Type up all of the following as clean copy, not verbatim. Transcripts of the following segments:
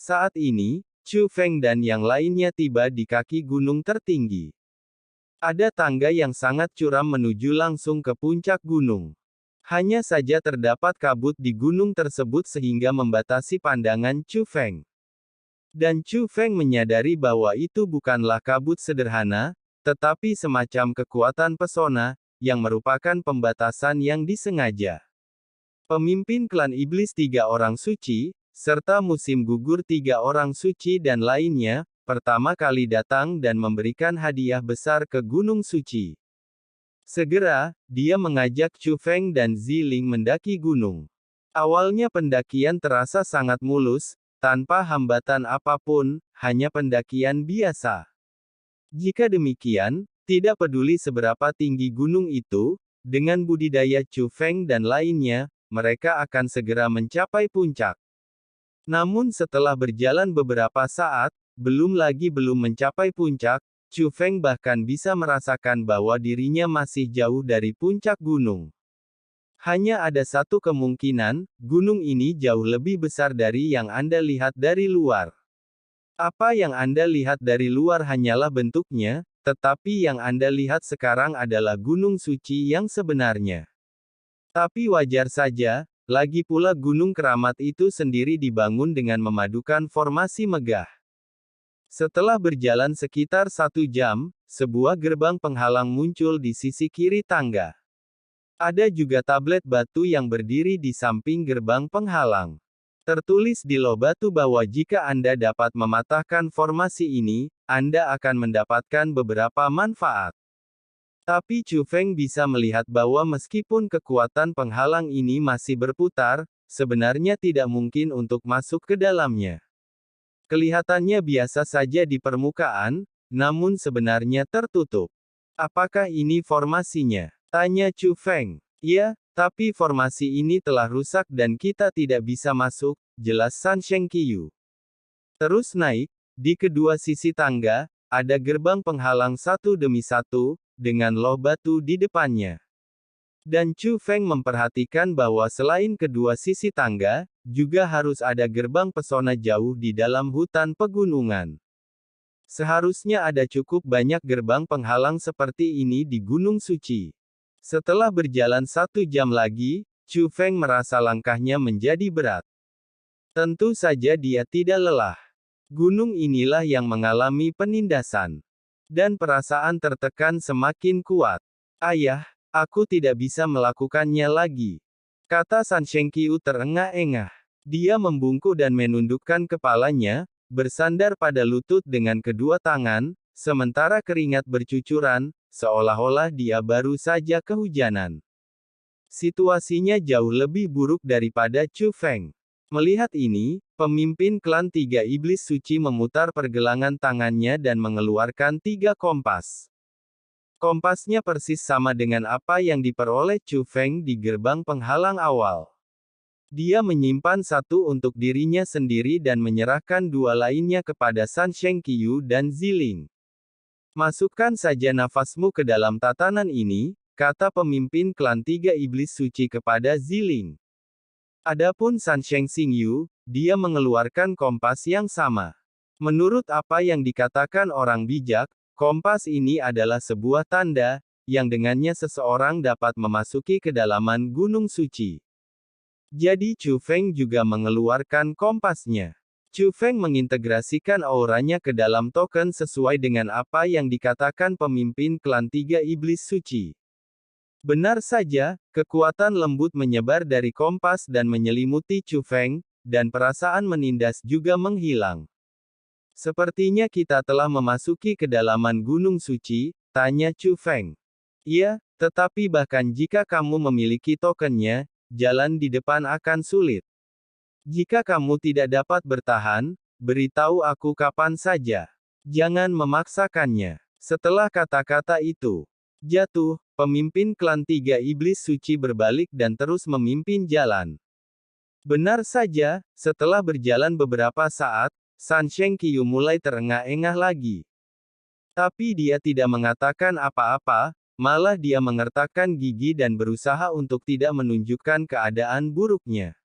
Saat ini, Chu Feng dan yang lainnya tiba di kaki gunung tertinggi. Ada tangga yang sangat curam menuju langsung ke puncak gunung. Hanya saja terdapat kabut di gunung tersebut sehingga membatasi pandangan Chu Feng. Dan Chu Feng menyadari bahwa itu bukanlah kabut sederhana, tetapi semacam kekuatan pesona, yang merupakan pembatasan yang disengaja. Pemimpin klan iblis 3 orang suci, serta musim gugur 3 orang suci dan lainnya, pertama kali datang dan memberikan hadiah besar ke Gunung Suci. Segera, dia mengajak Chu Feng dan Ziling mendaki gunung. Awalnya pendakian terasa sangat mulus, tanpa hambatan apapun, hanya pendakian biasa. Jika demikian, tidak peduli seberapa tinggi gunung itu, dengan budidaya Chu Feng dan lainnya, mereka akan segera mencapai puncak. Namun setelah berjalan beberapa saat, belum mencapai puncak, Chu Feng bahkan bisa merasakan bahwa dirinya masih jauh dari puncak gunung. Hanya ada satu kemungkinan, gunung ini jauh lebih besar dari yang Anda lihat dari luar. Apa yang Anda lihat dari luar hanyalah bentuknya, tetapi yang Anda lihat sekarang adalah Gunung Suci yang sebenarnya. Tapi wajar saja, lagi pula Gunung Keramat itu sendiri dibangun dengan memadukan formasi megah. Setelah berjalan sekitar 1 jam, sebuah gerbang penghalang muncul di sisi kiri tangga. Ada juga tablet batu yang berdiri di samping gerbang penghalang. Tertulis di loh batu bahwa jika Anda dapat mematahkan formasi ini, Anda akan mendapatkan beberapa manfaat. Tapi Chu Feng bisa melihat bahwa meskipun kekuatan penghalang ini masih berputar, sebenarnya tidak mungkin untuk masuk ke dalamnya. Kelihatannya biasa saja di permukaan, namun sebenarnya tertutup. Apakah ini formasinya? Tanya Chu Feng. Ya, tapi formasi ini telah rusak dan kita tidak bisa masuk, jelas San Shengqiu. Terus naik, di kedua sisi tangga, ada gerbang penghalang satu demi satu, dengan loh batu di depannya. Dan Chu Feng memperhatikan bahwa selain kedua sisi tangga, juga harus ada gerbang pesona jauh di dalam hutan pegunungan. Seharusnya ada cukup banyak gerbang penghalang seperti ini di Gunung Suci. Setelah berjalan 1 jam lagi, Chu Feng merasa langkahnya menjadi berat. Tentu saja dia tidak lelah. Gunung inilah yang mengalami penindasan. Dan perasaan tertekan semakin kuat. Ayah, aku tidak bisa melakukannya lagi. Kata San Shengqiu terengah-engah. Dia membungkuk dan menundukkan kepalanya, bersandar pada lutut dengan kedua tangan, sementara keringat bercucuran, seolah-olah dia baru saja kehujanan. Situasinya jauh lebih buruk daripada Chu Feng. Melihat ini, pemimpin klan 3 iblis suci memutar pergelangan tangannya dan mengeluarkan 3 kompas. Kompasnya persis sama dengan apa yang diperoleh Chu Feng di gerbang penghalang awal. Dia menyimpan 1 untuk dirinya sendiri dan menyerahkan 2 lainnya kepada San Shengqiu dan Ziling. Masukkan saja nafasmu ke dalam tatanan ini, kata pemimpin klan 3 iblis suci kepada Ziling. Adapun San Shengqiu, dia mengeluarkan kompas yang sama. Menurut apa yang dikatakan orang bijak, kompas ini adalah sebuah tanda, yang dengannya seseorang dapat memasuki kedalaman Gunung Suci. Jadi Chu Feng juga mengeluarkan kompasnya. Chu Feng mengintegrasikan auranya ke dalam token sesuai dengan apa yang dikatakan pemimpin klan 3 iblis suci. Benar saja, kekuatan lembut menyebar dari kompas dan menyelimuti Chu Feng, dan perasaan menindas juga menghilang. Sepertinya kita telah memasuki kedalaman Gunung Suci, tanya Chu Feng. Iya, tetapi bahkan jika kamu memiliki tokennya, jalan di depan akan sulit. Jika kamu tidak dapat bertahan, beritahu aku kapan saja. Jangan memaksakannya. Setelah kata-kata itu jatuh, pemimpin klan 3 iblis suci berbalik dan terus memimpin jalan. Benar saja, setelah berjalan beberapa saat, San Shengqiu mulai terengah-engah lagi. Tapi dia tidak mengatakan apa-apa, malah dia mengertakkan gigi dan berusaha untuk tidak menunjukkan keadaan buruknya.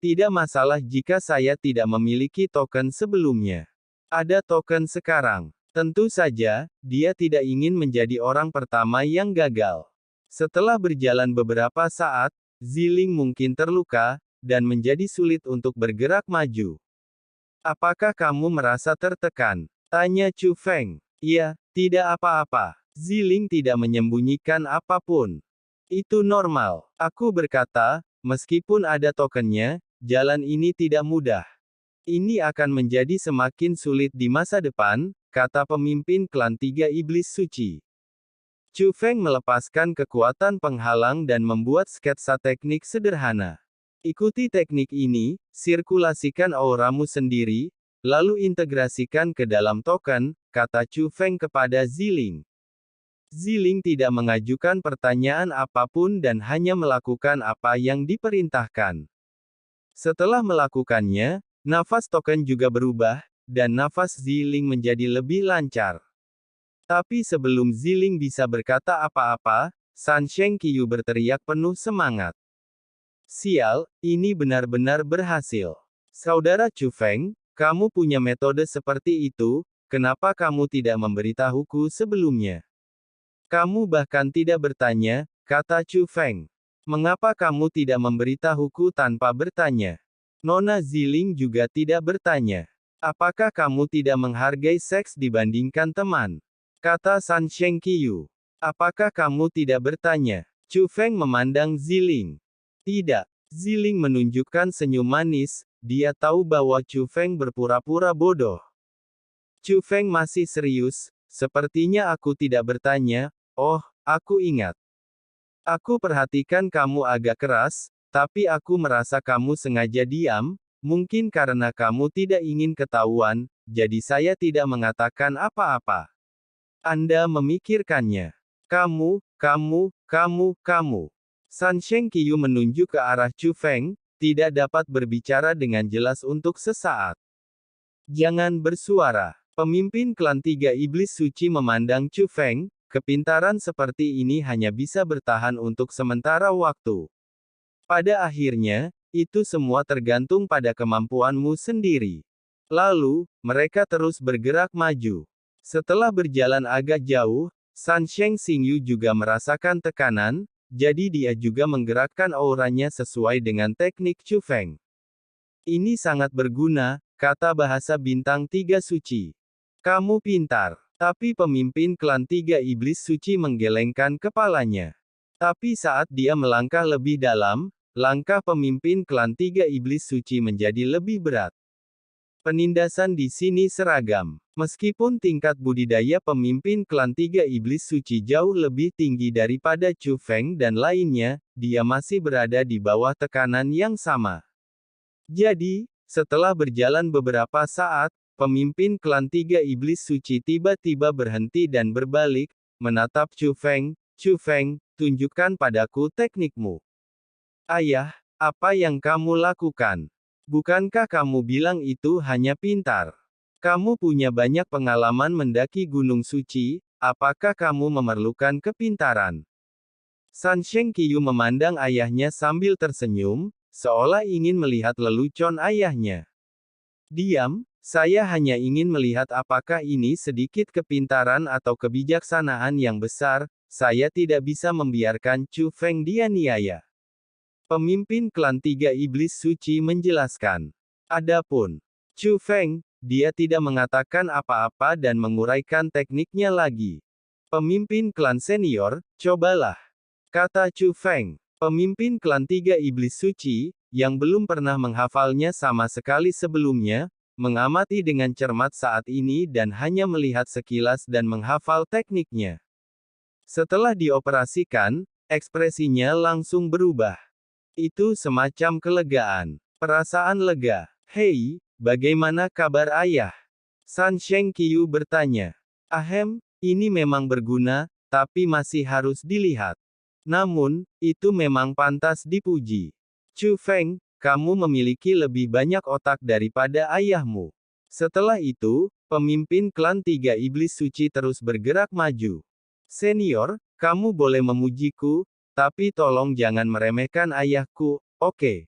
Tidak masalah jika saya tidak memiliki token sebelumnya. Ada token sekarang. Tentu saja, dia tidak ingin menjadi orang pertama yang gagal. Setelah berjalan beberapa saat, Ziling mungkin terluka, dan menjadi sulit untuk bergerak maju. Apakah kamu merasa tertekan? Tanya Chu Feng. Iya, tidak apa-apa. Ziling tidak menyembunyikan apapun. Itu normal. Aku berkata, meskipun ada tokennya, jalan ini tidak mudah. Ini akan menjadi semakin sulit di masa depan, kata pemimpin klan Tiga Iblis Suci. Chu Feng melepaskan kekuatan penghalang dan membuat sketsa teknik sederhana. Ikuti teknik ini, sirkulasikan auramu sendiri, lalu integrasikan ke dalam token, kata Chu Feng kepada Ziling. Ziling tidak mengajukan pertanyaan apapun dan hanya melakukan apa yang diperintahkan. Setelah melakukannya, nafas token juga berubah, dan nafas Ziling menjadi lebih lancar. Tapi sebelum Ziling bisa berkata apa-apa, San Sheng Qiu berteriak penuh semangat. Sial, ini benar-benar berhasil. Saudara Chu Feng, kamu punya metode seperti itu, kenapa kamu tidak memberitahuku sebelumnya? Kamu bahkan tidak bertanya, kata Chu Feng. Mengapa kamu tidak memberitahuku tanpa bertanya? Nona Ziling juga tidak bertanya. Apakah kamu tidak menghargai seks dibandingkan teman? Kata San Sheng Qiu. Apakah kamu tidak bertanya? Chu Feng memandang Ziling. Tidak. Ziling menunjukkan senyum manis, dia tahu bahwa Chu Feng berpura-pura bodoh. Chu Feng masih serius, sepertinya aku tidak bertanya, oh, aku ingat. Aku perhatikan kamu agak keras, tapi aku merasa kamu sengaja diam, mungkin karena kamu tidak ingin ketahuan, jadi saya tidak mengatakan apa-apa. Anda memikirkannya. Kamu. San Sheng Qiu menunjuk ke arah Chu Feng, tidak dapat berbicara dengan jelas untuk sesaat. Jangan bersuara. Pemimpin klan Tiga Iblis Suci memandang Chu Feng, kepintaran seperti ini hanya bisa bertahan untuk sementara waktu. Pada akhirnya, itu semua tergantung pada kemampuanmu sendiri. Lalu, mereka terus bergerak maju. Setelah berjalan agak jauh, San Sheng Xingyu juga merasakan tekanan, jadi dia juga menggerakkan auranya sesuai dengan teknik Chu Feng. Ini sangat berguna, kata bahasa bintang tiga suci. Kamu pintar. Tapi pemimpin klan Tiga Iblis Suci menggelengkan kepalanya. Tapi saat dia melangkah lebih dalam, langkah pemimpin klan Tiga Iblis Suci menjadi lebih berat. Penindasan di sini seragam. Meskipun tingkat budidaya pemimpin klan Tiga Iblis Suci jauh lebih tinggi daripada Chu Feng dan lainnya, dia masih berada di bawah tekanan yang sama. Jadi, setelah berjalan beberapa saat, pemimpin klan Tiga Iblis Suci tiba-tiba berhenti dan berbalik, menatap Chu Feng. Chu Feng, tunjukkan padaku teknikmu. Ayah, apa yang kamu lakukan? Bukankah kamu bilang itu hanya pintar? Kamu punya banyak pengalaman mendaki Gunung Suci, apakah kamu memerlukan kepintaran? San Sheng Qiu memandang ayahnya sambil tersenyum, seolah ingin melihat lelucon ayahnya. Diam, saya hanya ingin melihat apakah ini sedikit kepintaran atau kebijaksanaan yang besar, saya tidak bisa membiarkan Chu Feng dianiaya. Pemimpin klan Tiga Iblis Suci menjelaskan. Adapun Chu Feng, dia tidak mengatakan apa-apa dan menguraikan tekniknya lagi. Pemimpin klan senior, cobalah. Kata Chu Feng. Pemimpin klan Tiga Iblis Suci, yang belum pernah menghafalnya sama sekali sebelumnya, mengamati dengan cermat saat ini dan hanya melihat sekilas dan menghafal tekniknya. Setelah dioperasikan, ekspresinya langsung berubah. Itu semacam kelegaan. Perasaan lega. Hei, bagaimana kabar ayah? San Sheng Qiu bertanya. Ahem, ini memang berguna, tapi masih harus dilihat. Namun, itu memang pantas dipuji. Chu Feng, kamu memiliki lebih banyak otak daripada ayahmu. Setelah itu, pemimpin klan Tiga Iblis Suci terus bergerak maju. Senior, kamu boleh memujiku, tapi tolong jangan meremehkan ayahku, oke?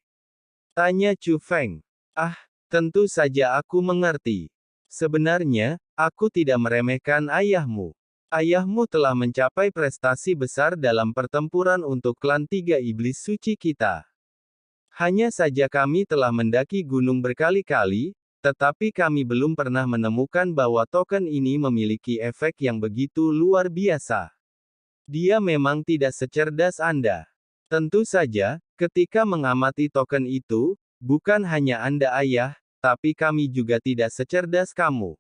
Tanya Chu Feng. Ah, tentu saja aku mengerti. Sebenarnya, aku tidak meremehkan ayahmu. Ayahmu telah mencapai prestasi besar dalam pertempuran untuk klan tiga iblis suci kita. Hanya saja kami telah mendaki gunung berkali-kali, tetapi kami belum pernah menemukan bahwa token ini memiliki efek yang begitu luar biasa. Dia memang tidak secerdas Anda. Tentu saja, ketika mengamati token itu, bukan hanya Anda ayah, tapi kami juga tidak secerdas kamu.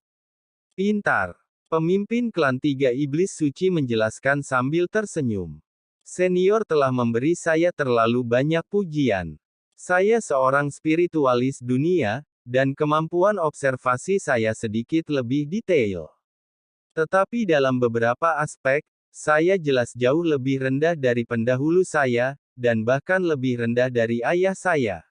Pintar. Pemimpin klan tiga iblis suci menjelaskan sambil tersenyum. Senior telah memberi saya terlalu banyak pujian. Saya seorang spiritualis dunia, dan kemampuan observasi saya sedikit lebih detail. Tetapi dalam beberapa aspek, saya jelas jauh lebih rendah dari pendahulu saya, dan bahkan lebih rendah dari ayah saya.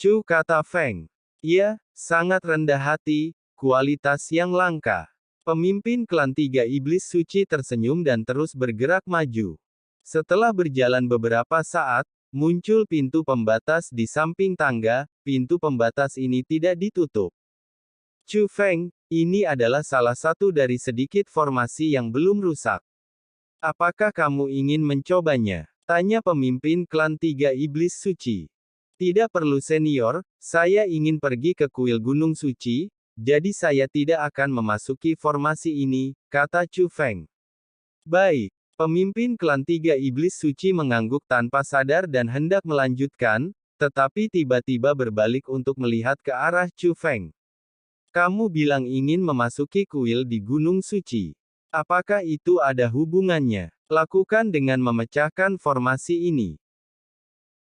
Chu, kata Feng. Iya, sangat rendah hati, kualitas yang langka. Pemimpin klan tiga iblis suci tersenyum dan terus bergerak maju. Setelah berjalan beberapa saat, muncul pintu pembatas di samping tangga. Pintu pembatas ini tidak ditutup. Chu Feng, ini adalah salah satu dari sedikit formasi yang belum rusak. Apakah kamu ingin mencobanya? Tanya pemimpin klan tiga iblis suci. Tidak perlu senior, saya ingin pergi ke kuil gunung suci, jadi saya tidak akan memasuki formasi ini, kata Chu Feng. Baik, pemimpin klan tiga iblis suci mengangguk tanpa sadar dan hendak melanjutkan, tetapi tiba-tiba berbalik untuk melihat ke arah Chu Feng. Kamu bilang ingin memasuki kuil di gunung suci. Apakah itu ada hubungannya? Lakukan dengan memecahkan formasi ini.